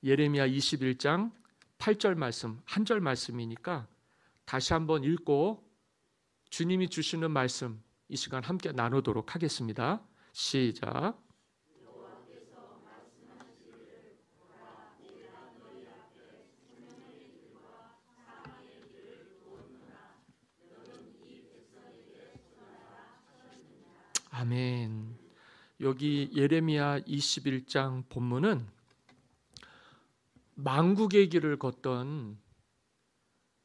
예레미야 21장 8절 말씀, 한 절 말씀이니까 다시 한번 읽고 주님이 주시는 말씀 이 시간 함께 나누도록 하겠습니다. 시작. 아멘. 여기 예레미야 21장 본문은 만국의 길을 걷던,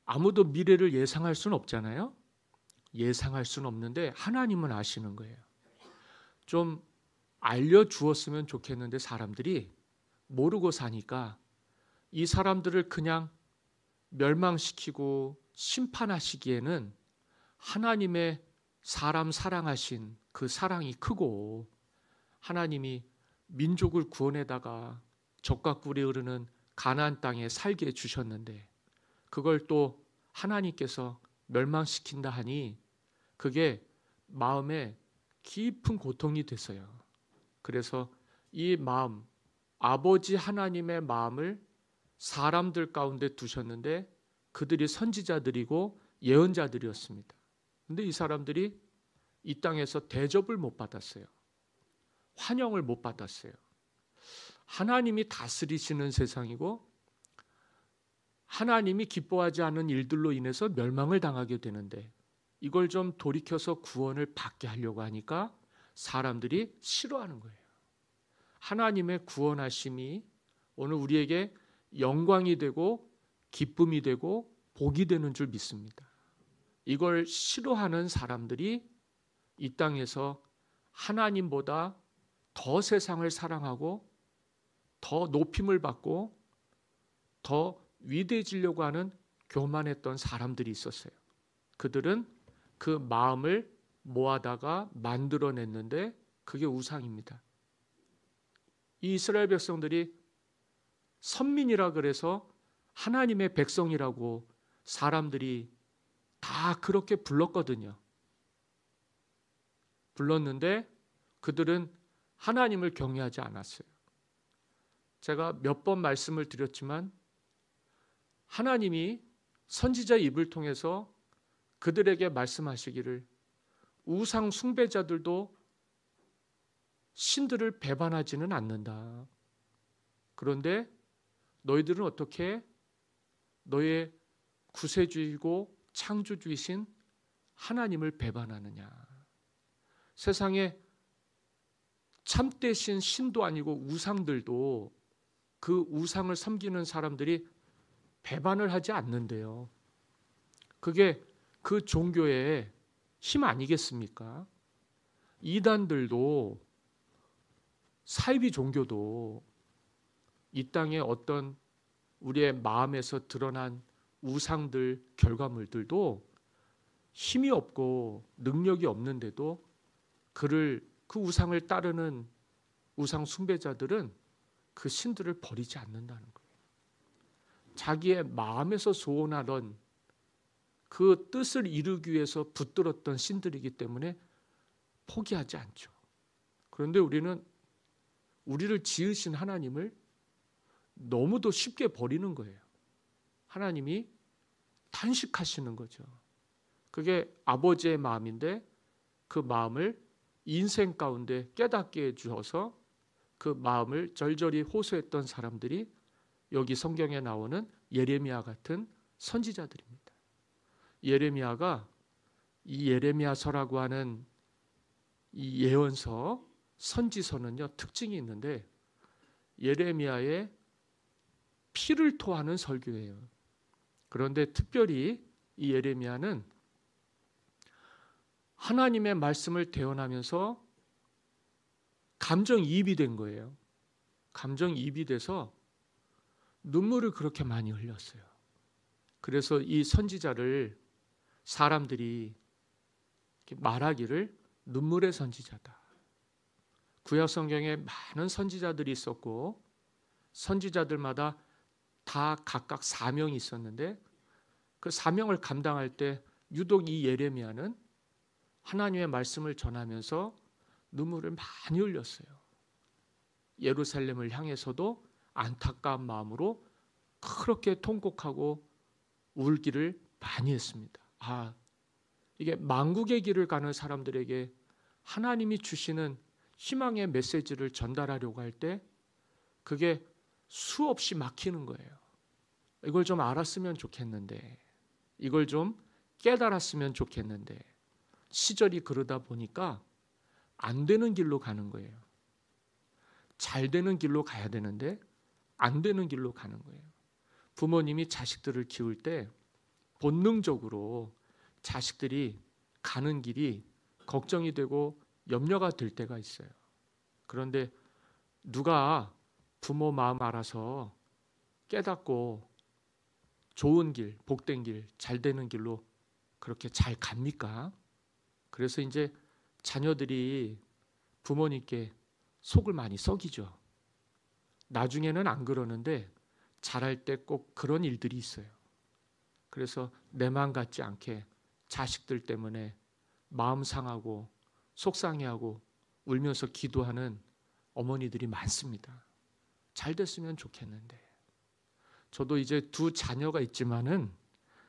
아무도 미래를 예상할 수는 없잖아요. 예상할 수는 없는데 하나님은 아시는 거예요. 좀 알려주었으면 좋겠는데 사람들이 모르고 사니까 이 사람들을 그냥 멸망시키고 심판하시기에는 하나님의 사람 사랑하신 그 사랑이 크고, 하나님이 민족을 구원에다가 젖과 꿀이 흐르는 가나안 땅에 살게 해주셨는데 그걸 또 하나님께서 멸망시킨다 하니 그게 마음에 깊은 고통이 됐어요. 그래서 이 마음, 아버지 하나님의 마음을 사람들 가운데 두셨는데 그들이 선지자들이고 예언자들이었습니다. 근데 이 사람들이 이 땅에서 대접을 못 받았어요. 환영을 못 받았어요. 하나님이 다스리시는 세상이고 하나님이 기뻐하지 않은 일들로 인해서 멸망을 당하게 되는데 이걸 좀 돌이켜서 구원을 받게 하려고 하니까 사람들이 싫어하는 거예요. 하나님의 구원하심이 오늘 우리에게 영광이 되고 기쁨이 되고 복이 되는 줄 믿습니다. 이걸 싫어하는 사람들이 이 땅에서 하나님보다 더 세상을 사랑하고 더 높임을 받고 더 위대해지려고 하는 교만했던 사람들이 있었어요. 그들은 그 마음을 모아다가 만들어냈는데 그게 우상입니다. 이 이스라엘 백성들이 선민이라 그래서 하나님의 백성이라고 사람들이 다 그렇게 불렀거든요. 불렀는데 그들은 하나님을 경외하지 않았어요. 제가 몇 번 말씀을 드렸지만 하나님이 선지자 입을 통해서 그들에게 말씀하시기를 우상 숭배자들도 신들을 배반하지는 않는다. 그런데 너희들은 어떻게 너의 구세주이고 창조주이신 하나님을 배반하느냐. 세상에 참되신 신도 아니고 우상들도 그 우상을 섬기는 사람들이 배반을 하지 않는데요. 그게 그 종교의 힘 아니겠습니까? 이단들도 사이비 종교도 이 땅에 어떤 우리의 마음에서 드러난 우상들 결과물들도 힘이 없고 능력이 없는데도 그 우상을 따르는 우상 숭배자들은 그 신들을 버리지 않는다는 거예요. 자기의 마음에서 소원하던 그 뜻을 이루기 위해서 붙들었던 신들이기 때문에 포기하지 않죠. 그런데 우리는 우리를 지으신 하나님을 너무도 쉽게 버리는 거예요. 하나님이 탄식하시는 거죠. 그게 아버지의 마음인데 그 마음을 인생 가운데 깨닫게 해주셔서 그 마음을 절절히 호소했던 사람들이 여기 성경에 나오는 예레미야 같은 선지자들입니다. 예레미야가 이 예레미야서라고 하는 이 예언서, 선지서는요 특징이 있는데 예레미야의 피를 토하는 설교예요. 그런데 특별히 이 예레미야는 하나님의 말씀을 대언하면서 감정이입이 된 거예요. 감정이입이 돼서 눈물을 그렇게 많이 흘렸어요. 그래서 이 선지자를 사람들이 말하기를 눈물의 선지자다. 구약 성경에 많은 선지자들이 있었고 선지자들마다 다 각각 사명이 있었는데 그 사명을 감당할 때 유독 이 예레미야는 하나님의 말씀을 전하면서 눈물을 많이 흘렸어요. 예루살렘을 향해서도 안타까운 마음으로 그렇게 통곡하고 울기를 많이 했습니다. 이게 만국의 길을 가는 사람들에게 하나님이 주시는 희망의 메시지를 전달하려고 할 때 그게 수없이 막히는 거예요. 이걸 좀 알았으면 좋겠는데, 이걸 좀 깨달았으면 좋겠는데, 시절이 그러다 보니까 안 되는 길로 가는 거예요. 잘 되는 길로 가야 되는데 안 되는 길로 가는 거예요. 부모님이 자식들을 키울 때 본능적으로 자식들이 가는 길이 걱정이 되고 염려가 될 때가 있어요. 그런데 누가 부모 마음 알아서 깨닫고 좋은 길, 복된 길, 잘 되는 길로 그렇게 잘 갑니까? 그래서 이제 자녀들이 부모님께 속을 많이 썩이죠. 나중에는 안 그러는데 자랄 때 꼭 그런 일들이 있어요. 그래서 내 마음 같지 않게 자식들 때문에 마음 상하고 속상해하고 울면서 기도하는 어머니들이 많습니다. 잘 됐으면 좋겠는데. 저도 이제 2 자녀가 있지만은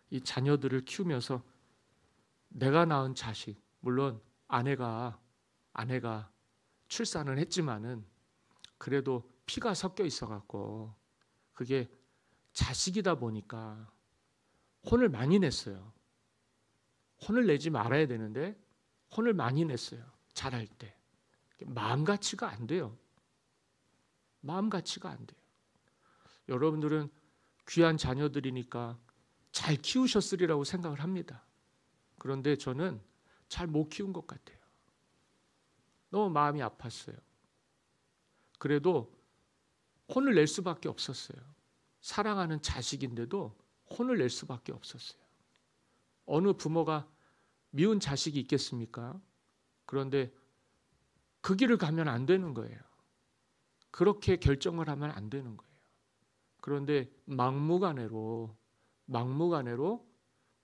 이 자녀들을 키우면서 내가 낳은 자식, 물론 아내가 출산을 했지만은 그래도 피가 섞여 있어 갖고 그게 자식이다 보니까 혼을 많이 냈어요. 혼을 내지 말아야 되는데 혼을 많이 냈어요. 자랄 때. 마음같이가 안 돼요. 마음같이가 안 돼요. 여러분들은 귀한 자녀들이니까 잘 키우셨으리라고 생각을 합니다. 그런데 저는 잘 못 키운 것 같아요. 너무 마음이 아팠어요. 그래도 혼을 낼 수밖에 없었어요. 사랑하는 자식인데도 혼을 낼 수밖에 없었어요. 어느 부모가 미운 자식이 있겠습니까? 그런데 그 길을 가면 안 되는 거예요. 그렇게 결정을 하면 안 되는 거예요. 그런데 막무가내로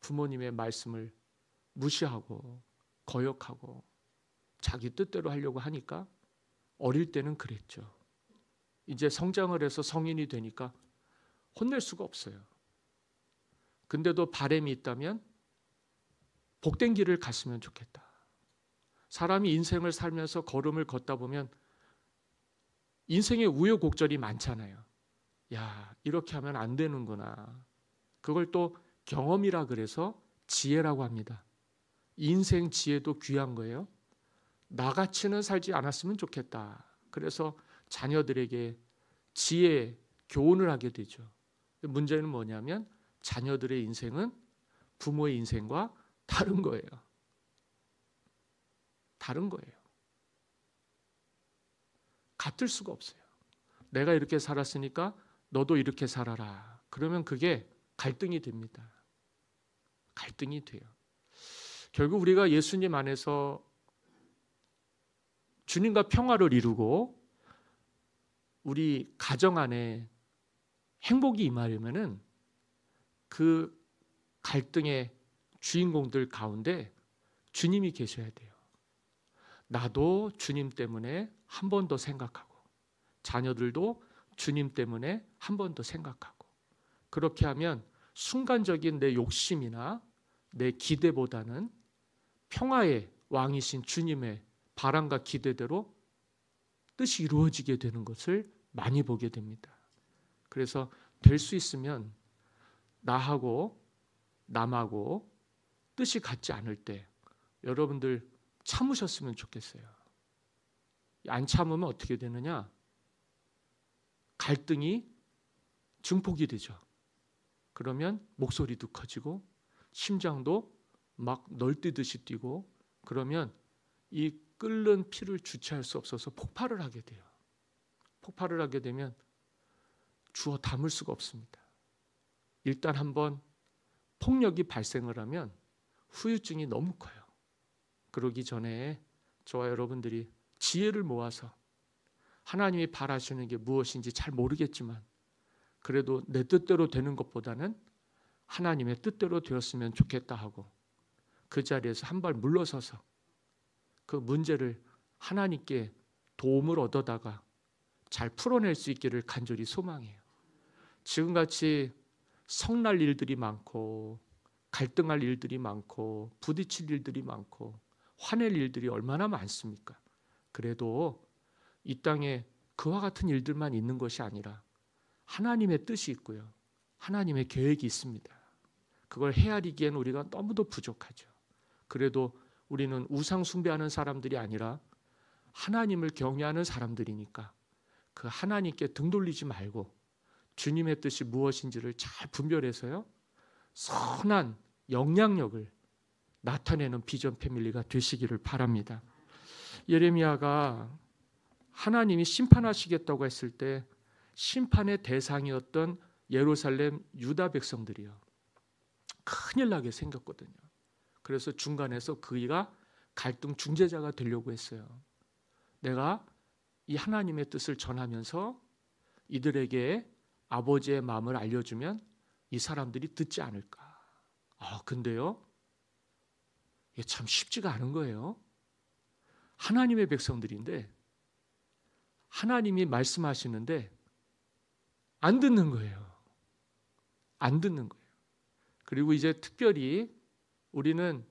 부모님의 말씀을 무시하고 거역하고 자기 뜻대로 하려고 하니까 어릴 때는 그랬죠. 이제 성장을 해서 성인이 되니까 혼낼 수가 없어요. 근데도 바람이 있다면 복된 길을 갔으면 좋겠다. 사람이 인생을 살면서 걸음을 걷다 보면 인생의 우여곡절이 많잖아요. 야, 이렇게 하면 안 되는구나. 그걸 또 경험이라 그래서 지혜라고 합니다. 인생 지혜도 귀한 거예요. 나같이는 살지 않았으면 좋겠다. 그래서 자녀들에게 지혜 교훈을 하게 되죠. 문제는 뭐냐면 자녀들의 인생은 부모의 인생과 다른 거예요. 다른 거예요. 같을 수가 없어요. 내가 이렇게 살았으니까 너도 이렇게 살아라. 그러면 그게 갈등이 됩니다. 갈등이 돼요. 결국 우리가 예수님 안에서 주님과 평화를 이루고 우리 가정 안에 행복이 임하려면은 그 갈등의 주인공들 가운데 주님이 계셔야 돼요. 나도 주님 때문에 한 번 더 생각하고 자녀들도 주님 때문에 한 번 더 생각하고 그렇게 하면 순간적인 내 욕심이나 내 기대보다는 평화의 왕이신 주님의 바람과 기대대로 뜻이 이루어지게 되는 것을 많이 보게 됩니다. 그래서 될 수 있으면 나하고 남하고 뜻이 같지 않을 때 여러분들 참으셨으면 좋겠어요. 안 참으면 어떻게 되느냐? 갈등이 증폭이 되죠. 그러면 목소리도 커지고 심장도 막 널뛰듯이 뛰고 그러면 이 끓는 피를 주체할 수 없어서 폭발을 하게 돼요. 폭발을 하게 되면 주워 담을 수가 없습니다. 일단 한번 폭력이 발생을 하면 후유증이 너무 커요. 그러기 전에 저와 여러분들이 지혜를 모아서 하나님이 바라시는 게 무엇인지 잘 모르겠지만 그래도 내 뜻대로 되는 것보다는 하나님의 뜻대로 되었으면 좋겠다 하고 그 자리에서 한 발 물러서서 그 문제를 하나님께 도움을 얻어다가 잘 풀어낼 수 있기를 간절히 소망해요. 지금같이 성날 일들이 많고 갈등할 일들이 많고 부딪힐 일들이 많고 화낼 일들이 얼마나 많습니까? 그래도 이 땅에 그와 같은 일들만 있는 것이 아니라 하나님의 뜻이 있고요. 하나님의 계획이 있습니다. 그걸 헤아리기엔 우리가 너무도 부족하죠. 그래도 우리는 우상 숭배하는 사람들이 아니라 하나님을 경외하는 사람들이니까 그 하나님께 등 돌리지 말고 주님의 뜻이 무엇인지를 잘 분별해서요. 선한 영향력을 나타내는 비전 패밀리가 되시기를 바랍니다. 예레미야가 하나님이 심판하시겠다고 했을 때 심판의 대상이었던 예루살렘 유다 백성들이요. 큰일 나게 생겼거든요. 그래서 중간에서 그이가 갈등 중재자가 되려고 했어요. 내가 이 하나님의 뜻을 전하면서 이들에게 아버지의 마음을 알려주면 이 사람들이 듣지 않을까. 근데요. 이게 참 쉽지가 않은 거예요. 하나님의 백성들인데 하나님이 말씀하시는데 안 듣는 거예요. 안 듣는 거예요. 그리고 이제 특별히 우리는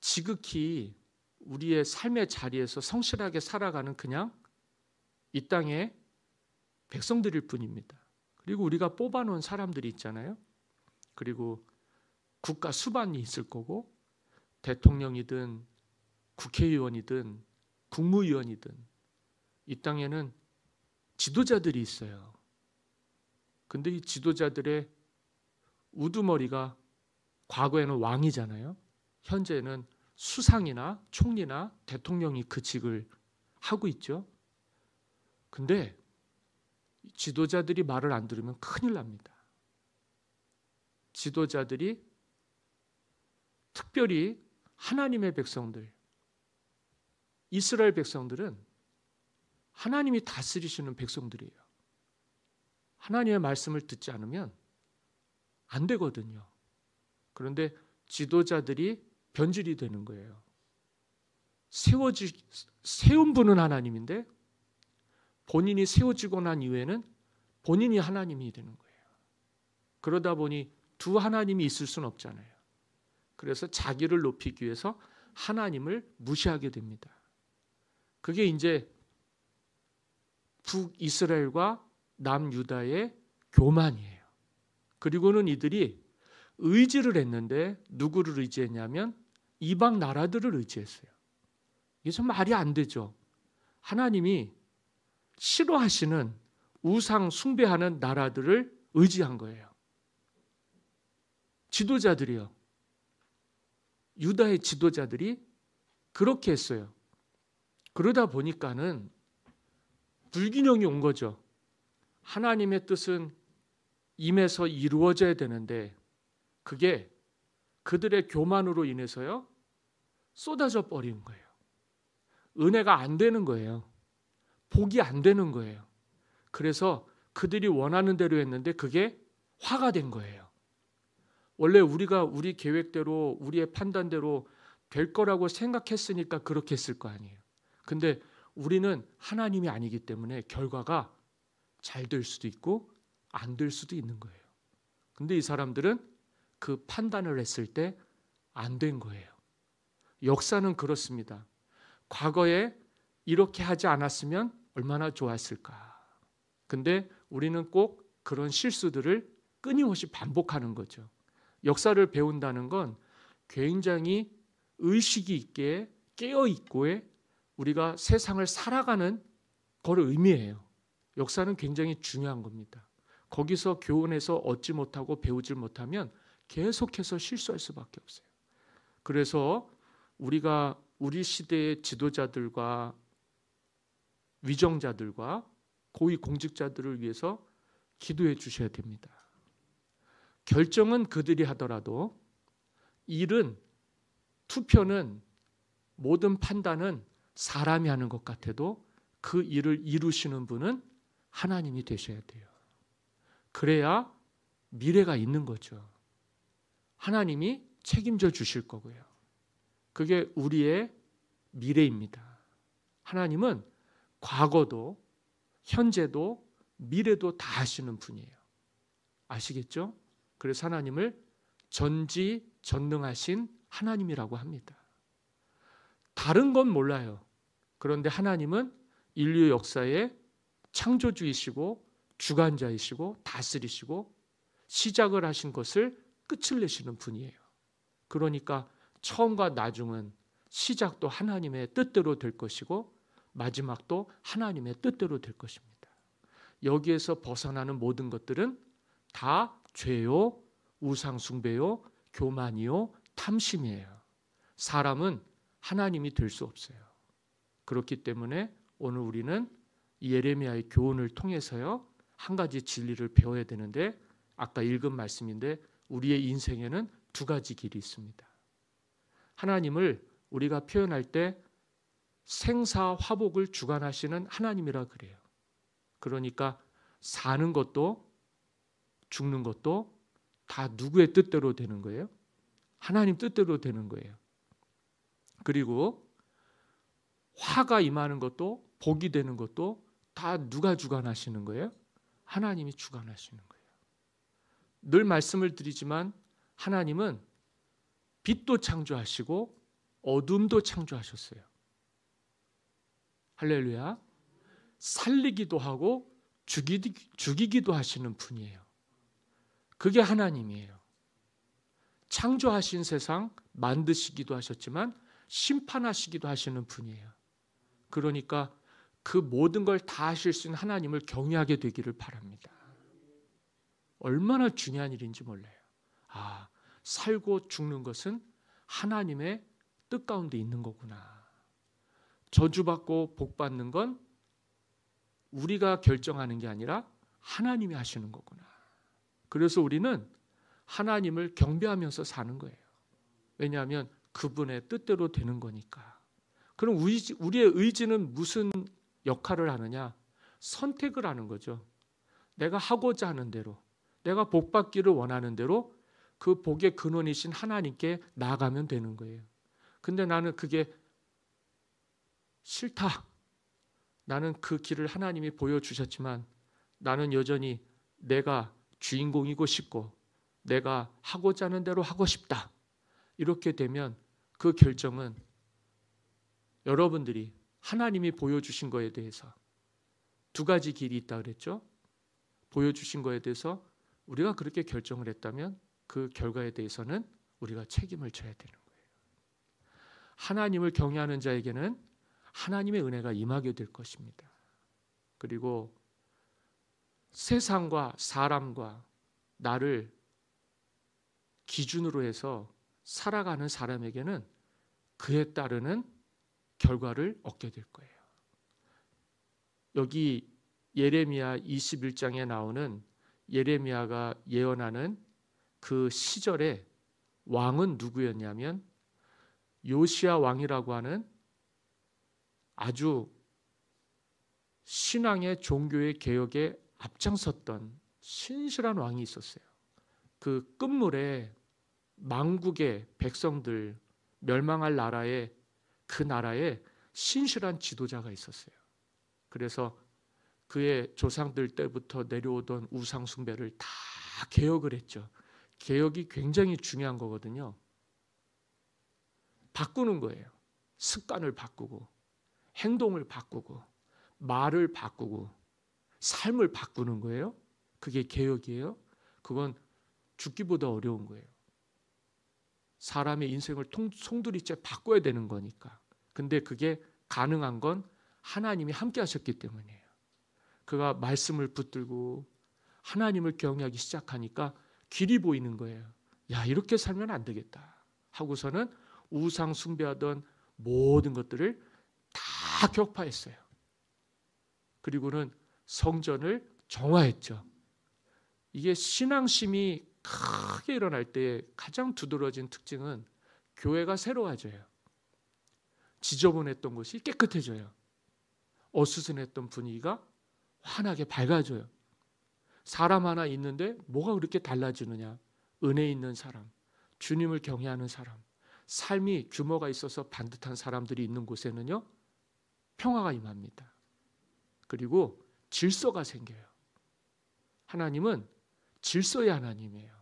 지극히 우리의 삶의 자리에서 성실하게 살아가는 그냥 이 땅의 백성들일 뿐입니다. 그리고 우리가 뽑아놓은 사람들이 있잖아요. 그리고 국가 수반이 있을 거고 대통령이든 국회의원이든 국무위원이든 이 땅에는 지도자들이 있어요. 근데 이 지도자들의 우두머리가 과거에는 왕이잖아요. 현재는 수상이나 총리나 대통령이 그 직을 하고 있죠. 근데 지도자들이 말을 안 들으면 큰일 납니다. 지도자들이 특별히 하나님의 백성들, 이스라엘 백성들은 하나님이 다스리시는 백성들이에요. 하나님의 말씀을 듣지 않으면 안 되거든요. 그런데 지도자들이 변질이 되는 거예요. 세운 분은 하나님인데 본인이 세워지고 난 이후에는 본인이 하나님이 되는 거예요. 그러다 보니 두 하나님이 있을 수는 없잖아요. 그래서 자기를 높이기 위해서 하나님을 무시하게 됩니다. 그게 이제 북이스라엘과 남유다의 교만이에요. 그리고는 이들이 의지를 했는데 누구를 의지했냐면 이방 나라들을 의지했어요. 이게 좀 말이 안 되죠. 하나님이 싫어하시는 우상 숭배하는 나라들을 의지한 거예요. 지도자들이요. 유다의 지도자들이 그렇게 했어요. 그러다 보니까는 불균형이 온 거죠. 하나님의 뜻은 임해서 이루어져야 되는데 그게 그들의 교만으로 인해서요 쏟아져 버린 거예요. 은혜가 안 되는 거예요. 복이 안 되는 거예요. 그래서 그들이 원하는 대로 했는데 그게 화가 된 거예요. 원래 우리가 우리 계획대로 우리의 판단대로 될 거라고 생각했으니까 그렇게 했을 거 아니에요. 근데 우리는 하나님이 아니기 때문에 결과가 잘 될 수도 있고 안 될 수도 있는 거예요. 근데 이 사람들은 그 판단을 했을 때 안 된 거예요. 역사는 그렇습니다. 과거에 이렇게 하지 않았으면 얼마나 좋았을까. 근데 우리는 꼭 그런 실수들을 끊임없이 반복하는 거죠. 역사를 배운다는 건 굉장히 의식이 있게 깨어있고에 우리가 세상을 살아가는 걸 의미해요. 역사는 굉장히 중요한 겁니다. 거기서 교훈해서 얻지 못하고 배우지 못하면 계속해서 실수할 수밖에 없어요. 그래서 우리가 우리 시대의 지도자들과 위정자들과 고위 공직자들을 위해서 기도해 주셔야 됩니다. 결정은 그들이 하더라도 일은 투표는 모든 판단은 사람이 하는 것 같아도 그 일을 이루시는 분은 하나님이 되셔야 돼요. 그래야 미래가 있는 거죠. 하나님이 책임져 주실 거고요. 그게 우리의 미래입니다. 하나님은 과거도 현재도 미래도 다 아시는 분이에요. 아시겠죠? 그래서 하나님을 전지전능하신 하나님이라고 합니다. 다른 건 몰라요. 그런데 하나님은 인류 역사의 창조주이시고 주관자이시고 다스리시고 시작을 하신 것을 끝을 내시는 분이에요. 그러니까 처음과 나중은 시작도 하나님의 뜻대로 될 것이고 마지막도 하나님의 뜻대로 될 것입니다. 여기에서 벗어나는 모든 것들은 다 죄요, 우상숭배요, 교만이요, 탐심이에요. 사람은 하나님이 될 수 없어요. 그렇기 때문에 오늘 우리는 예레미야의 교훈을 통해서요, 한 가지 진리를 배워야 되는데, 아까 읽은 말씀인데 우리의 인생에는 두 가지 길이 있습니다. 하나님을 우리가 표현할 때 생사화복을 주관하시는 하나님이라 그래요. 그러니까 사는 것도 죽는 것도 다 누구의 뜻대로 되는 거예요? 하나님 뜻대로 되는 거예요. 그리고 화가 임하는 것도 복이 되는 것도 다 누가 주관하시는 거예요? 하나님이 주관하시는 거예요. 늘 말씀을 드리지만 하나님은 빛도 창조하시고 어둠도 창조하셨어요. 할렐루야. 살리기도 하고 죽이기도 하시는 분이에요. 그게 하나님이에요. 창조하신 세상 만드시기도 하셨지만 심판하시기도 하시는 분이에요. 그러니까 그 모든 걸 다 하실 수 있는 하나님을 경외하게 되기를 바랍니다. 얼마나 중요한 일인지 몰라요. 살고 죽는 것은 하나님의 뜻 가운데 있는 거구나. 저주받고 복받는 건 우리가 결정하는 게 아니라 하나님이 하시는 거구나. 그래서 우리는 하나님을 경배하면서 사는 거예요. 왜냐하면 그분의 뜻대로 되는 거니까. 그럼 우리의 의지는 무슨 역할을 하느냐? 선택을 하는 거죠. 내가 하고자 하는 대로, 내가 복받기를 원하는 대로 그 복의 근원이신 하나님께 나아가면 되는 거예요. 근데 나는 그게 싫다. 나는 그 길을 하나님이 보여주셨지만 나는 여전히 내가 주인공이고 싶고 내가 하고자 하는 대로 하고 싶다. 이렇게 되면 그 결정은 여러분들이 하나님이 보여주신 거에 대해서 두 가지 길이 있다 그랬죠. 보여주신 거에 대해서 우리가 그렇게 결정을 했다면 그 결과에 대해서는 우리가 책임을 져야 되는 거예요. 하나님을 경외하는 자에게는 하나님의 은혜가 임하게 될 것입니다. 그리고 세상과 사람과 나를 기준으로 해서 살아가는 사람에게는 그에 따르는 결과를 얻게 될 거예요. 여기 예레미야 21장에 나오는 예레미야가 예언하는 그 시절에 왕은 누구였냐면 요시야 왕이라고 하는 아주 신앙의 종교의 개혁에 앞장섰던 신실한 왕이 있었어요. 그 끝물에 망국의 백성들 멸망할 나라에 그 나라에 신실한 지도자가 있었어요. 그래서 그의 조상들 때부터 내려오던 우상 숭배를 다 개혁을 했죠. 개혁이 굉장히 중요한 거거든요. 바꾸는 거예요. 습관을 바꾸고 행동을 바꾸고 말을 바꾸고 삶을 바꾸는 거예요. 그게 개혁이에요. 그건 죽기보다 어려운 거예요. 사람의 인생을 송두리째 바꿔야 되는 거니까. 근데 그게 가능한 건 하나님이 함께 하셨기 때문이에요. 그가 말씀을 붙들고 하나님을 경외하기 시작하니까 길이 보이는 거예요. 야, 이렇게 살면 안 되겠다 하고서는 우상 숭배하던 모든 것들을 다 격파했어요. 그리고는 성전을 정화했죠. 이게 신앙심이 크게 일어날 때 가장 두드러진 특징은 교회가 새로워져요. 지저분했던 곳이 깨끗해져요. 어수선했던 분위기가 환하게 밝아져요. 사람 하나 있는데 뭐가 그렇게 달라지느냐? 은혜 있는 사람, 주님을 경외하는 사람, 삶이 규모가 있어서 반듯한 사람들이 있는 곳에는요, 평화가 임합니다. 그리고 질서가 생겨요. 하나님은 질서의 하나님이에요.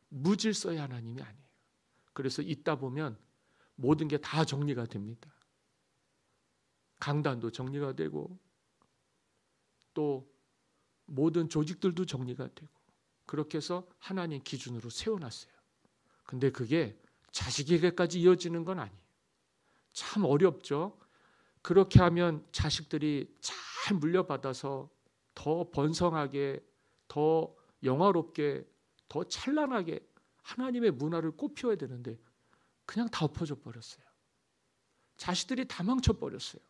무질서의 하나님이 아니에요. 그래서 있다 보면 모든 게 다 정리가 됩니다. 강단도 정리가 되고 또 모든 조직들도 정리가 되고 그렇게 해서 하나님 기준으로 세워놨어요. 근데 그게 자식에게까지 이어지는 건 아니에요. 참 어렵죠. 그렇게 하면 자식들이 잘 물려받아서 더 번성하게, 더 영화롭게, 더 찬란하게 하나님의 문화를 꽃피워야 되는데 그냥 다 엎어져 버렸어요. 자식들이 다 망쳐버렸어요.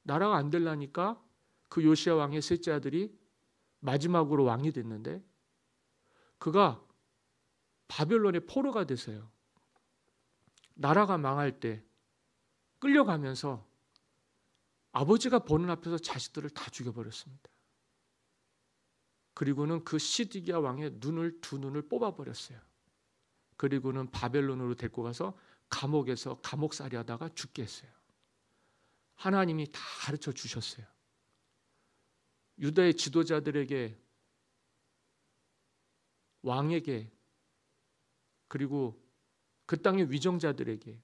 나라가 안 되려니까 그 요시야 왕의 셋째 아들이 마지막으로 왕이 됐는데 그가 바벨론의 포로가 돼서요. 나라가 망할 때 끌려가면서 아버지가 보는 앞에서 자식들을 다 죽여버렸습니다. 그리고는 그 시드기야 왕의 두 눈을 뽑아버렸어요. 그리고는 바벨론으로 데리고 가서 감옥에서 감옥살이 하다가 죽게 했어요. 하나님이 다 가르쳐 주셨어요. 유다의 지도자들에게, 왕에게, 그리고 그 땅의 위정자들에게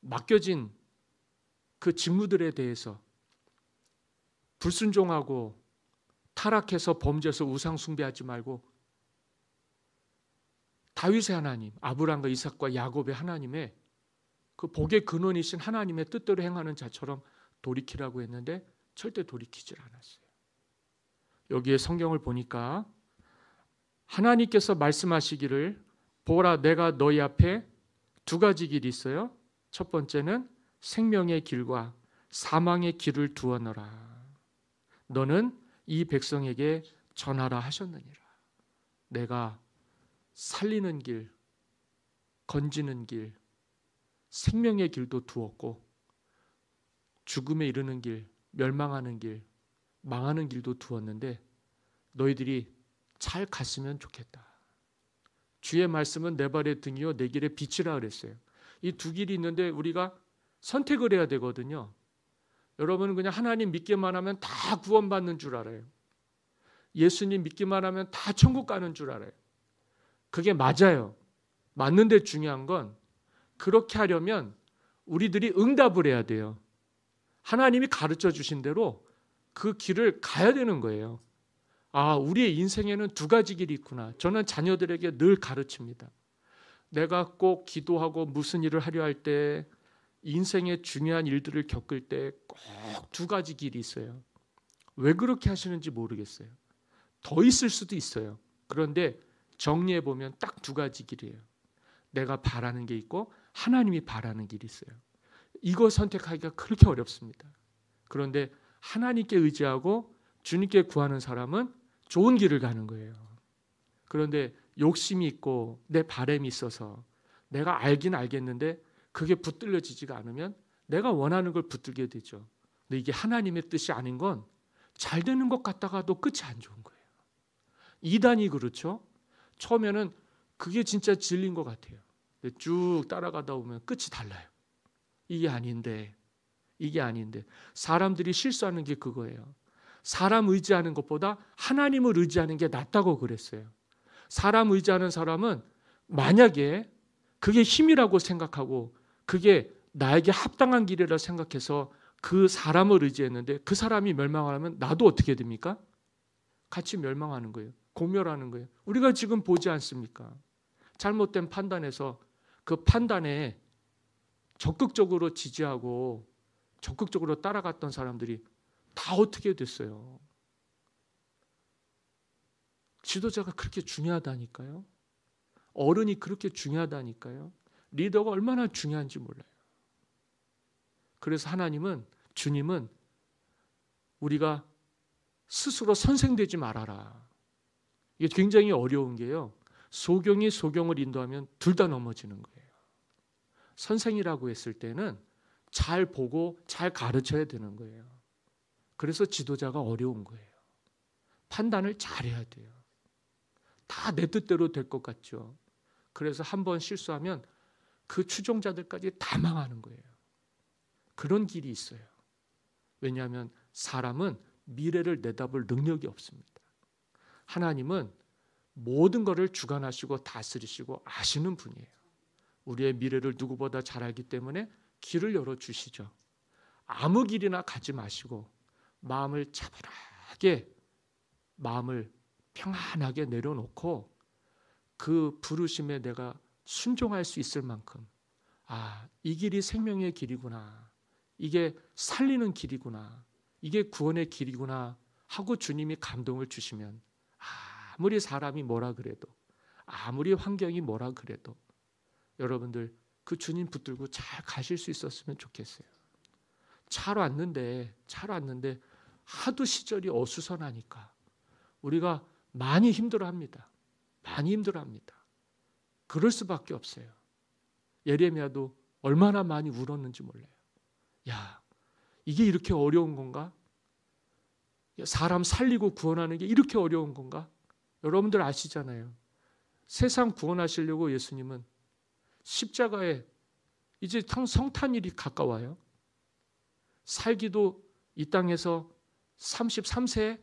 맡겨진 그 직무들에 대해서 불순종하고 타락해서 범죄해서 우상 숭배하지 말고 다윗의 하나님, 아브라함과 이삭과 야곱의 하나님의 그 복의 근원이신 하나님의 뜻대로 행하는 자처럼 돌이키라고 했는데 절대 돌이키질 않았어요. 여기에 성경을 보니까 하나님께서 말씀하시기를 보라 내가 너희 앞에 두 가지 길이 있어요. 첫 번째는 생명의 길과 사망의 길을 두어너라. 너는 이 백성에게 전하라 하셨느니라. 내가 살리는 길, 건지는 길, 생명의 길도 두었고 죽음에 이르는 길, 멸망하는 길, 망하는 길도 두었는데 너희들이 잘 갔으면 좋겠다. 주의 말씀은 내 발의 등이요 내 길의 빛이라 그랬어요. 이 두 길이 있는데 우리가 선택을 해야 되거든요. 여러분은 그냥 하나님 믿기만 하면 다 구원받는 줄 알아요. 예수님 믿기만 하면 다 천국 가는 줄 알아요. 그게 맞아요. 맞는데 중요한 건 그렇게 하려면 우리들이 응답을 해야 돼요. 하나님이 가르쳐 주신 대로 그 길을 가야 되는 거예요. 아, 우리의 인생에는 두 가지 길이 있구나. 저는 자녀들에게 늘 가르칩니다. 내가 꼭 기도하고 무슨 일을 하려 할 때 인생의 중요한 일들을 겪을 때 꼭 두 가지 길이 있어요. 왜 그렇게 하시는지 모르겠어요. 더 있을 수도 있어요. 그런데 정리해 보면 딱 두 가지 길이에요. 내가 바라는 게 있고 하나님이 바라는 길이 있어요. 이거 선택하기가 그렇게 어렵습니다. 그런데 하나님께 의지하고 주님께 구하는 사람은 좋은 길을 가는 거예요. 그런데 욕심이 있고 내 바람이 있어서 내가 알긴 알겠는데 그게 붙들려지지가 않으면 내가 원하는 걸 붙들게 되죠. 근데 이게 하나님의 뜻이 아닌 건 잘 되는 것 같다가도 끝이 안 좋은 거예요. 이단이 그렇죠. 처음에는 그게 진짜 진리인 것 같아요. 근데 쭉 따라가다 보면 끝이 달라요. 이게 아닌데 사람들이 실수하는 게 그거예요. 사람 의지하는 것보다 하나님을 의지하는 게 낫다고 그랬어요. 사람 의지하는 사람은 만약에 그게 힘이라고 생각하고 그게 나에게 합당한 길이라 생각해서 그 사람을 의지했는데 그 사람이 멸망하면 나도 어떻게 됩니까? 같이 멸망하는 거예요. 공멸하는 거예요. 우리가 지금 보지 않습니까? 잘못된 판단에서 그 판단에 적극적으로 지지하고 적극적으로 따라갔던 사람들이 다 어떻게 됐어요? 지도자가 그렇게 중요하다니까요. 어른이 그렇게 중요하다니까요. 리더가 얼마나 중요한지 몰라요. 그래서 주님은 우리가 스스로 선생되지 말아라. 이게 굉장히 어려운 게요. 소경이 소경을 인도하면 둘 다 넘어지는 거예요. 선생이라고 했을 때는 잘 보고 잘 가르쳐야 되는 거예요. 그래서 지도자가 어려운 거예요. 판단을 잘해야 돼요. 다 내 뜻대로 될 것 같죠. 그래서 한 번 실수하면 그 추종자들까지 다 망하는 거예요. 그런 길이 있어요. 왜냐하면 사람은 미래를 내다볼 능력이 없습니다. 하나님은 모든 것을 주관하시고 다스리시고 아시는 분이에요. 우리의 미래를 누구보다 잘 알기 때문에 길을 열어주시죠. 아무 길이나 가지 마시고 마음을 차분하게, 마음을 평안하게 내려놓고 그 부르심에 내가 순종할 수 있을 만큼, 이 길이 생명의 길이구나, 이게 살리는 길이구나, 이게 구원의 길이구나 하고 주님이 감동을 주시면 아무리 사람이 뭐라 그래도, 아무리 환경이 뭐라 그래도 여러분들 그 주님 붙들고 잘 가실 수 있었으면 좋겠어요. 차로 왔는데 하도 시절이 어수선하니까 우리가 많이 힘들어합니다. 많이 힘들어합니다. 그럴 수밖에 없어요. 예레미야도 얼마나 많이 울었는지 몰라요. 야, 이게 이렇게 어려운 건가? 사람 살리고 구원하는 게 이렇게 어려운 건가? 여러분들 아시잖아요. 세상 구원하시려고 예수님은 십자가에 이제 성탄일이 가까워요. 살기도 이 땅에서 33세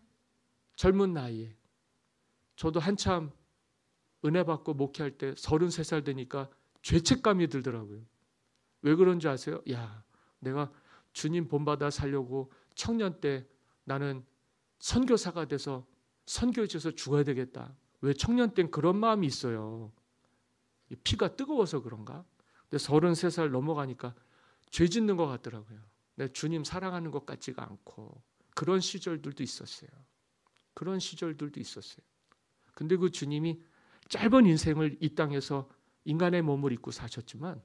젊은 나이에, 저도 한참 은혜 받고 목회할 때 33살 되니까 죄책감이 들더라고요. 왜 그런지 아세요? 내가 주님 본받아 살려고 청년 때 나는 선교사가 돼서 선교지에서 죽어야 되겠다. 왜 청년 땐 그런 마음이 있어요. 피가 뜨거워서 그런가? 근데 33살 넘어가니까 죄 짓는 것 같더라고요. 내 주님 사랑하는 것 같지가 않고, 그런 시절들도 있었어요. 그런 시절들도 있었어요. 근데 그 주님이 짧은 인생을 이 땅에서 인간의 몸을 입고 사셨지만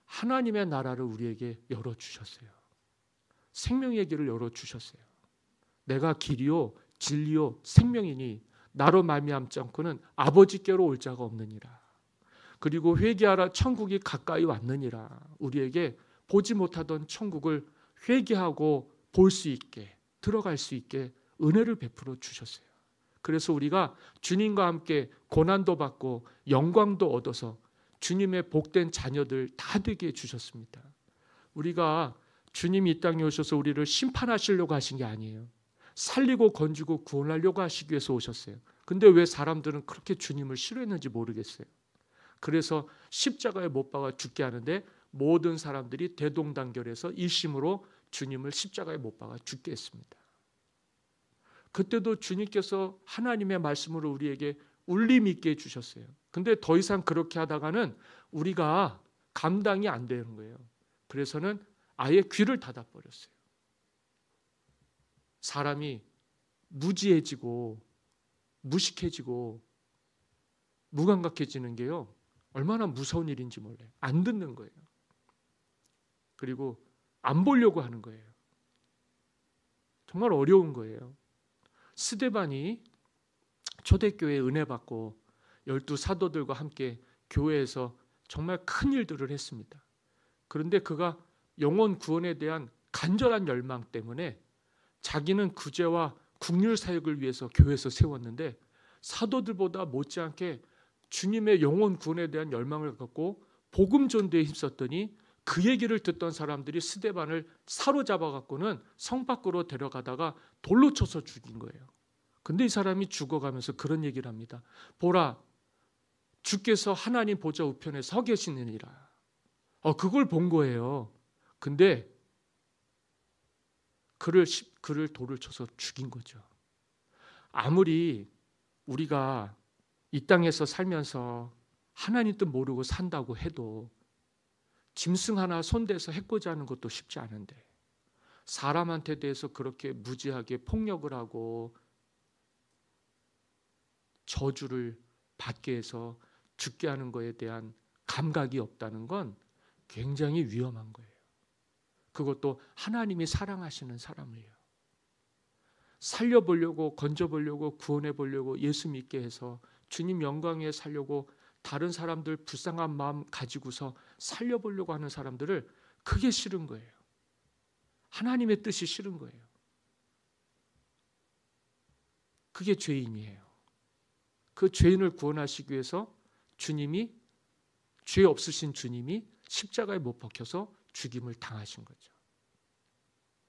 하나님의 나라를 우리에게 열어주셨어요. 생명의 길을 열어주셨어요. 내가 길이요 진리요 생명이니 나로 말미암지 않고는 아버지께로 올 자가 없느니라. 그리고 회개하라 천국이 가까이 왔느니라. 우리에게 보지 못하던 천국을 회개하고 볼 수 있게, 들어갈 수 있게 은혜를 베풀어 주셨어요. 그래서 우리가 주님과 함께 고난도 받고 영광도 얻어서 주님의 복된 자녀들 다 되게 해주셨습니다. 우리가 주님이 이 땅에 오셔서 우리를 심판하시려고 하신 게 아니에요. 살리고 건지고 구원하려고 하시기 위해서 오셨어요. 근데 왜 사람들은 그렇게 주님을 싫어했는지 모르겠어요. 그래서 십자가에 못 박아 죽게 하는데 모든 사람들이 대동단결해서 일심으로 주님을 십자가에 못 박아 죽게 했습니다. 그때도 주님께서 하나님의 말씀으로 우리에게 울림 있게 해주셨어요. 근데 더 이상 그렇게 하다가는 우리가 감당이 안 되는 거예요. 그래서는 아예 귀를 닫아버렸어요. 사람이 무지해지고 무식해지고 무감각해지는 게요, 얼마나 무서운 일인지 몰라요. 안 듣는 거예요. 그리고 안 보려고 하는 거예요. 정말 어려운 거예요. 스데반이 초대교회에 은혜 받고 12 사도들과 함께 교회에서 정말 큰 일들을 했습니다. 그런데 그가 영혼 구원에 대한 간절한 열망 때문에 자기는 구제와 국률 사역을 위해서 교회에서 세웠는데 사도들보다 못지않게 주님의 영혼 구원에 대한 열망을 갖고 복음 전도에 힘썼더니 그 얘기를 듣던 사람들이 스데반을 사로잡아 갖고는 성 밖으로 데려가다가 돌로 쳐서 죽인 거예요. 근데 이 사람이 죽어가면서 그런 얘기를 합니다. 보라, 주께서 하나님 보좌 우편에 서 계시느니라. 그걸 본 거예요. 근데 그를 돌을 쳐서 죽인 거죠. 아무리 우리가 이 땅에서 살면서 하나님 뜻 모르고 산다고 해도 짐승 하나 손대서 해코지 하는 것도 쉽지 않은데 사람한테 대해서 그렇게 무지하게 폭력을 하고 저주를 받게 해서 죽게 하는 것에 대한 감각이 없다는 건 굉장히 위험한 거예요. 그것도 하나님이 사랑하시는 사람을요. 살려보려고, 건져보려고, 구원해보려고, 예수 믿게 해서 주님 영광에 살려고 다른 사람들 불쌍한 마음 가지고서 살려보려고 하는 사람들을, 그게 싫은 거예요. 하나님의 뜻이 싫은 거예요. 그게 죄인이에요. 그 죄인을 구원하시기 위해서 주님이, 죄 없으신 주님이 십자가에 못 박혀서 죽임을 당하신 거죠.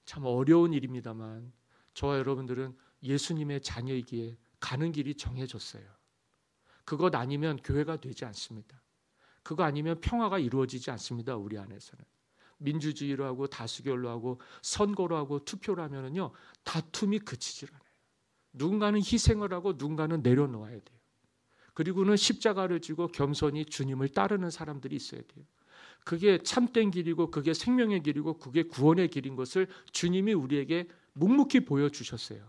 참 어려운 일입니다만 저와 여러분들은 예수님의 자녀이기에 가는 길이 정해졌어요. 그것 아니면 교회가 되지 않습니다. 그거 아니면 평화가 이루어지지 않습니다. 우리 안에서는. 민주주의로 하고 다수결로 하고 선거로 하고 투표로 하면은요, 다툼이 그치질 않아요. 누군가는 희생을 하고 누군가는 내려놓아야 돼요. 그리고는 십자가를 지고 겸손히 주님을 따르는 사람들이 있어야 돼요. 그게 참된 길이고 그게 생명의 길이고 그게 구원의 길인 것을 주님이 우리에게 묵묵히 보여주셨어요.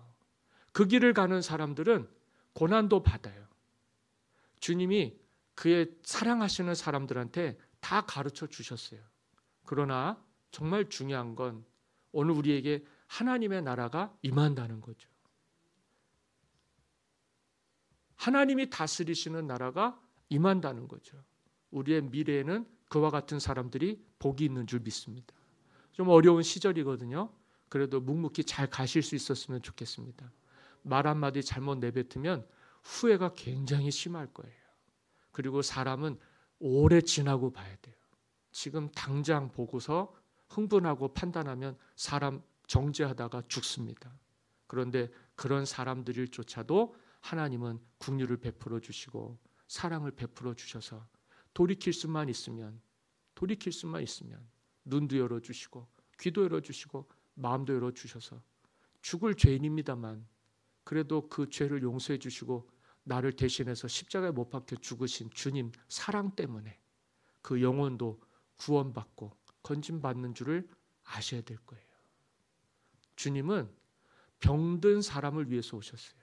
그 길을 가는 사람들은 고난도 받아요. 주님이 그의 사랑하시는 사람들한테 다 가르쳐 주셨어요. 그러나 정말 중요한 건 오늘 우리에게 하나님의 나라가 임한다는 거죠. 하나님이 다스리시는 나라가 임한다는 거죠. 우리의 미래에는 그와 같은 사람들이 복이 있는 줄 믿습니다. 좀 어려운 시절이거든요. 그래도 묵묵히 잘 가실 수 있었으면 좋겠습니다. 말 한마디 잘못 내뱉으면 후회가 굉장히 심할 거예요. 그리고 사람은 오래 지나고 봐야 돼요. 지금 당장 보고서 흥분하고 판단하면 사람 정죄하다가 죽습니다. 그런데 그런 사람들일조차도 하나님은 긍휼을 베풀어 주시고 사랑을 베풀어 주셔서 돌이킬 수만 있으면 눈도 열어주시고 귀도 열어주시고 마음도 열어주셔서 죽을 죄인입니다만 그래도 그 죄를 용서해 주시고 나를 대신해서 십자가에 못 박혀 죽으신 주님 사랑 때문에 그 영혼도 구원받고 건짐받는 줄을 아셔야 될 거예요. 주님은 병든 사람을 위해서 오셨어요.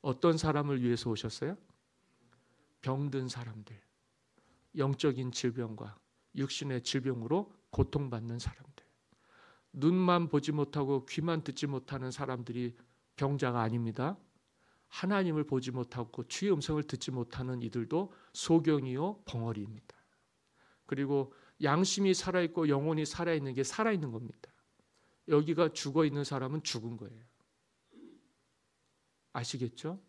어떤 사람을 위해서 오셨어요? 병든 사람들. 영적인 질병과 육신의 질병으로 고통받는 사람들. 눈만 보지 못하고 귀만 듣지 못하는 사람들이 병자가 아닙니다. 하나님을 보지 못하고 주의 음성을 듣지 못하는 이들도 소경이요 벙어리입니다. 그리고 양심이 살아있고 영혼이 살아있는 게 살아있는 겁니다. 여기가 죽어있는 사람은 죽은 거예요. 아시겠죠?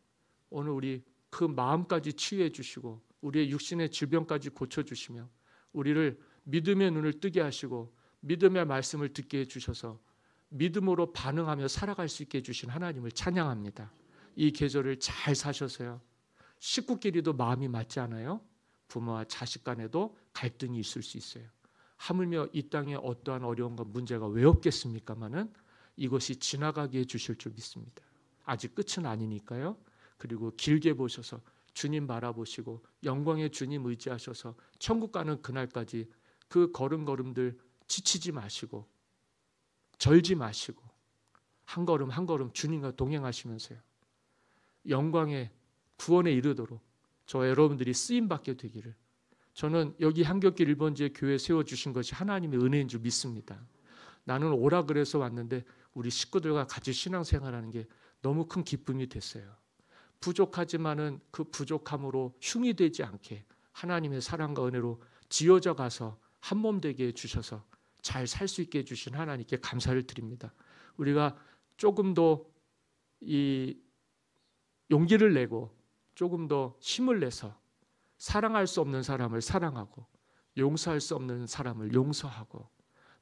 오늘 우리 그 마음까지 치유해 주시고 우리의 육신의 질병까지 고쳐주시며 우리를 믿음의 눈을 뜨게 하시고 믿음의 말씀을 듣게 해주셔서 믿음으로 반응하며 살아갈 수 있게 해주신 하나님을 찬양합니다. 이 계절을 잘 사셔서요. 식구끼리도 마음이 맞지 않아요? 부모와 자식 간에도 갈등이 있을 수 있어요. 하물며 이 땅에 어떠한 어려움과 문제가 왜 없겠습니까마는 이것이 지나가게 해주실 줄 믿습니다. 아직 끝은 아니니까요. 그리고 길게 보셔서 주님 바라보시고 영광의 주님 의지하셔서 천국 가는 그날까지 그 걸음걸음들 지치지 마시고 절지 마시고 한 걸음 한 걸음 주님과 동행하시면서요. 영광의 구원에 이르도록 저 여러분들이 쓰임받게 되기를 저는 여기 한격길 1번지에 교회 세워주신 것이 하나님의 은혜인 줄 믿습니다. 나는 오라 그래서 왔는데 우리 식구들과 같이 신앙생활하는 게 너무 큰 기쁨이 됐어요. 부족하지만은 그 부족함으로 흉이 되지 않게 하나님의 사랑과 은혜로 지어져 가서 한 몸 되게 해주셔서 잘 살 수 있게 해주신 하나님께 감사를 드립니다. 우리가 조금 더 이 용기를 내고 조금 더 힘을 내서 사랑할 수 없는 사람을 사랑하고 용서할 수 없는 사람을 용서하고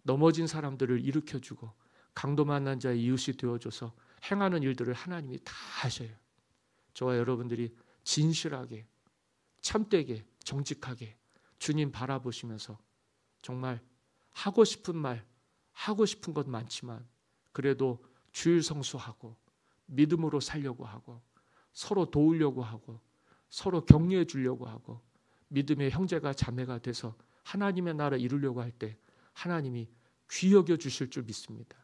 넘어진 사람들을 일으켜주고 강도 만난 자의 이웃이 되어줘서 행하는 일들을 하나님이 다 하셔요. 저와 여러분들이 진실하게 참되게 정직하게 주님 바라보시면서 정말 하고 싶은 말 하고 싶은 것 많지만 그래도 주일 성수하고 믿음으로 살려고 하고 서로 도우려고 하고 서로 격려해 주려고 하고 믿음의 형제가 자매가 돼서 하나님의 나라 이루려고 할 때 하나님이 귀 여겨 주실 줄 믿습니다.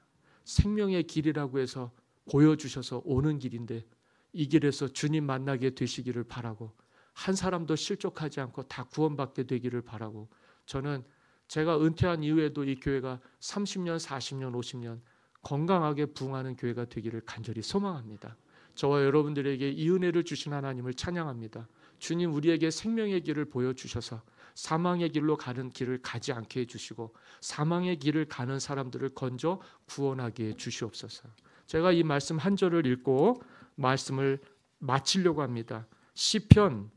생명의 길이라고 해서 보여주셔서 오는 길인데 이 길에서 주님 만나게 되시기를 바라고 한 사람도 실족하지 않고 다 구원받게 되기를 바라고 저는 제가 은퇴한 이후에도 이 교회가 30년, 40년, 50년 건강하게 부흥하는 교회가 되기를 간절히 소망합니다. 저와 여러분들에게 이 은혜를 주신 하나님을 찬양합니다. 주님 우리에게 생명의 길을 보여주셔서 사망의 길로 가는 길을 가지 않게 해주시고 사망의 길을 가는 사람들을 건져 구원하게 해주시옵소서. 제가 이 말씀 한 절을 읽고 말씀을 마치려고 합니다. 시편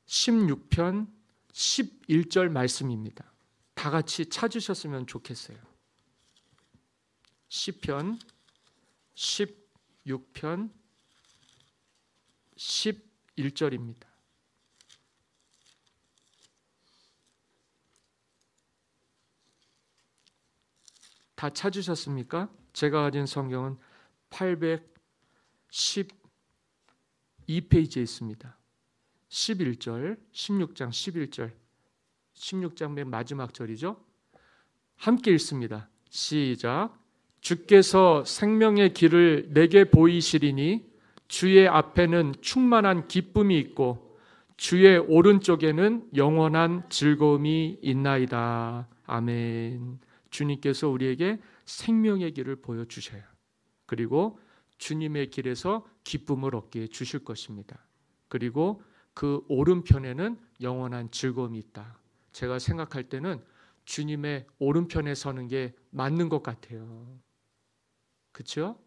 16편 11절 말씀입니다. 다 같이 찾으셨으면 좋겠어요. 시편 16편 11절입니다. 다 찾으셨습니까? 제가 가진 성경은 812페이지에 있습니다. 11절, 16장 11절, 16장 맨 마지막 절이죠. 함께 읽습니다. 시작. 주께서 생명의 길을 내게 보이시리니 주의 앞에는 충만한 기쁨이 있고 주의 오른쪽에는 영원한 즐거움이 있나이다. 아멘. 주님께서 우리에게 생명의 길을 보여주셔요. 그리고 주님의 길에서 기쁨을 얻게 해주실 것입니다. 그리고 그 오른편에는 영원한 즐거움이 있다. 제가 생각할 때는 주님의 오른편에 서는 게 맞는 것 같아요. 그렇죠?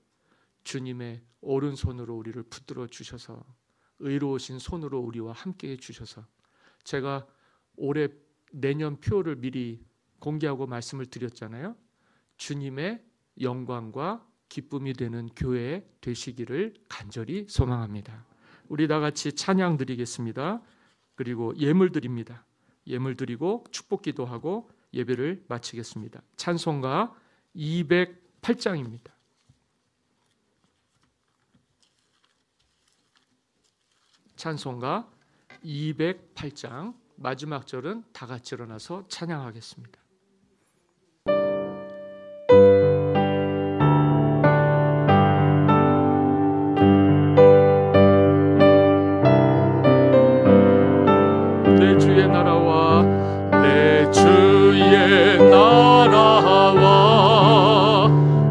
주님의 오른손으로 우리를 붙들어 주셔서 의로우신 손으로 우리와 함께 해주셔서 제가 올해 내년 표를 미리 공개하고 말씀을 드렸잖아요. 주님의 영광과 기쁨이 되는 교회 되시기를 간절히 소망합니다. 우리 다 같이 찬양 드리겠습니다. 그리고 예물 드립니다. 예물 드리고 축복 기도하고 예배를 마치겠습니다. 찬송가 208장입니다. 찬송가 208장 마지막 절은 다 같이 일어나서 찬양하겠습니다. 내 주의 나라와 내 주의 나라와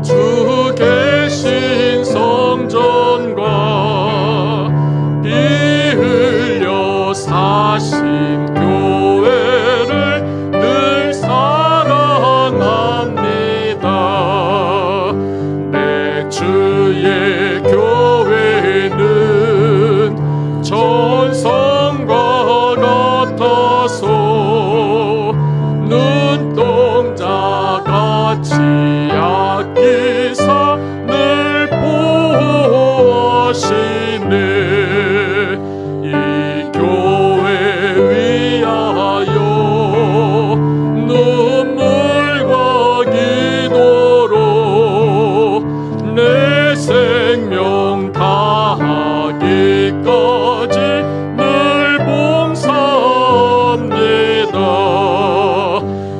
주 계신 성전과 피 흘려 사신 교회를 늘 사랑합니다. 내 주의 교회는 전성과 같아서 눈동자같이 아끼사 늘 보호하시네. 이 교회 위하여 눈물과 기도로 내 생명 다하기까지 늘 봉사합니다.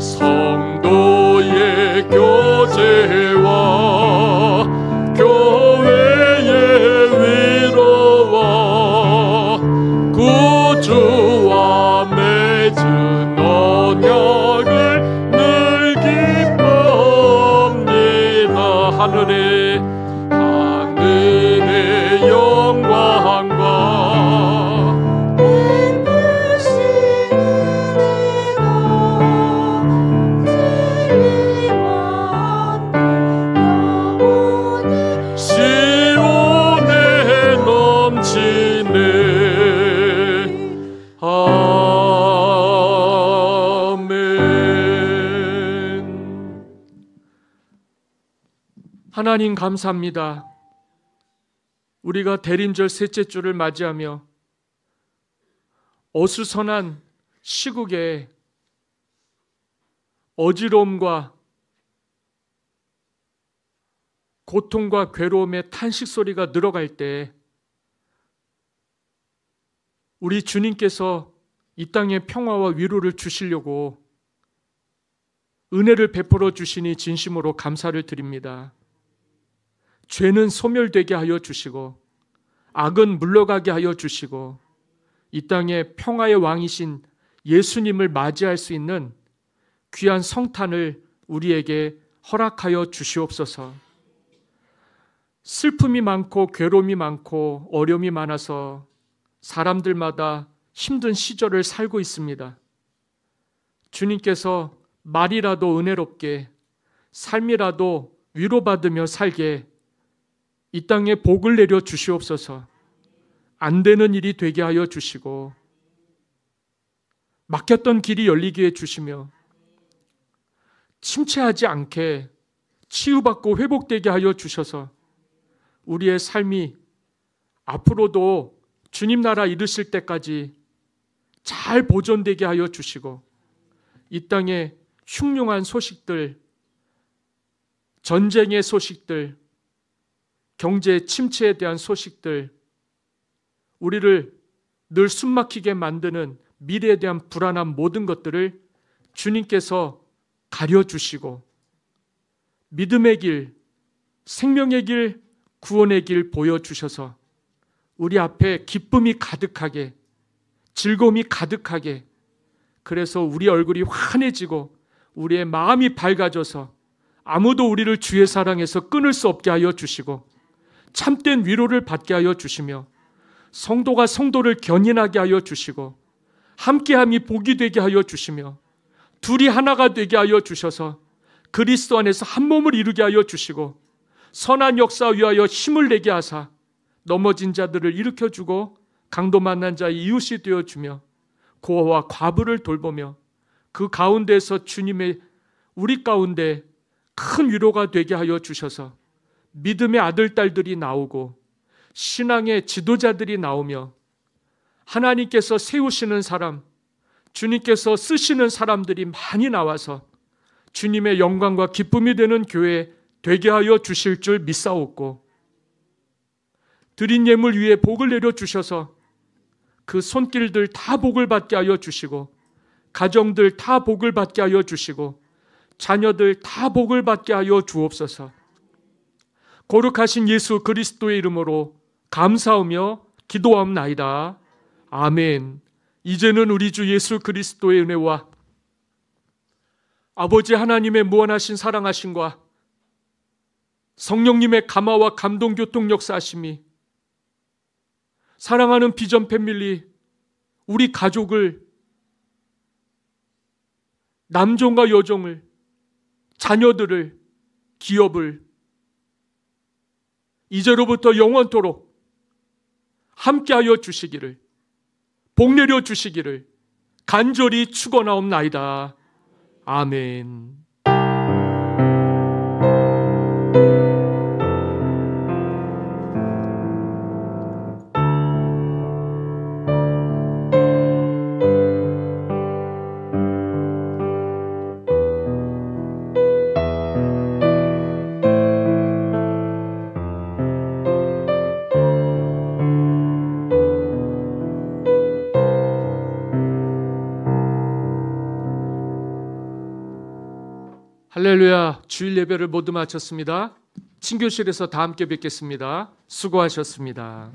성도의 교제와 교회의 위로와 구주와 맺은 언약을 늘 기뻐합니다. 하늘의 영광과 시온에 넘치네. 아멘. 하나님 감사합니다. 우리가 대림절 셋째 주를 맞이하며 어수선한 시국에 어지러움과 고통과 괴로움의 탄식 소리가 늘어갈 때 우리 주님께서 이 땅에 평화와 위로를 주시려고 은혜를 베풀어 주시니 진심으로 감사를 드립니다. 죄는 소멸되게 하여 주시고 악은 물러가게 하여 주시고 이 땅에 평화의 왕이신 예수님을 맞이할 수 있는 귀한 성탄을 우리에게 허락하여 주시옵소서. 슬픔이 많고 괴로움이 많고 어려움이 많아서 사람들마다 힘든 시절을 살고 있습니다. 주님께서 말이라도 은혜롭게 삶이라도 위로받으며 살게 이 땅에 복을 내려 주시옵소서. 안 되는 일이 되게 하여 주시고 막혔던 길이 열리게 해 주시며 침체하지 않게 치유받고 회복되게 하여 주셔서 우리의 삶이 앞으로도 주님 나라 이르실 때까지 잘 보존되게 하여 주시고 이 땅에 흉흉한 소식들, 전쟁의 소식들, 경제 침체에 대한 소식들, 우리를 늘 숨막히게 만드는 미래에 대한 불안한 모든 것들을 주님께서 가려주시고 믿음의 길, 생명의 길, 구원의 길 보여주셔서 우리 앞에 기쁨이 가득하게, 즐거움이 가득하게, 그래서 우리 얼굴이 환해지고 우리의 마음이 밝아져서 아무도 우리를 주의 사랑에서 끊을 수 없게 하여 주시고 참된 위로를 받게 하여 주시며 성도가 성도를 견인하게 하여 주시고 함께함이 복이 되게 하여 주시며 둘이 하나가 되게 하여 주셔서 그리스도 안에서 한 몸을 이루게 하여 주시고 선한 역사 위하여 힘을 내게 하사 넘어진 자들을 일으켜주고 강도 만난 자의 이웃이 되어주며 고아와 과부를 돌보며 그 가운데서 주님의 우리 가운데 큰 위로가 되게 하여 주셔서 믿음의 아들, 딸들이 나오고 신앙의 지도자들이 나오며 하나님께서 세우시는 사람, 주님께서 쓰시는 사람들이 많이 나와서 주님의 영광과 기쁨이 되는 교회 되게 하여 주실 줄 믿사옵고 드린 예물 위에 복을 내려주셔서 그 손길들 다 복을 받게 하여 주시고 가정들 다 복을 받게 하여 주시고 자녀들 다 복을 받게 하여 주옵소서. 거룩하신 예수 그리스도의 이름으로 감사하며 기도하옵나이다. 아멘. 이제는 우리 주 예수 그리스도의 은혜와 아버지 하나님의 무한하신 사랑하심과 성령님의 감화와 감동 교통 역사하심이 사랑하는 비전 패밀리 우리 가족을 남종과 여종을 자녀들을 기업을 이제로부터 영원토록 함께하여 주시기를 복 내려 주시기를 간절히 축원하옵나이다. 아멘. 할렐루야. 주일 예배를 모두 마쳤습니다. 친교실에서 다 함께 뵙겠습니다. 수고하셨습니다.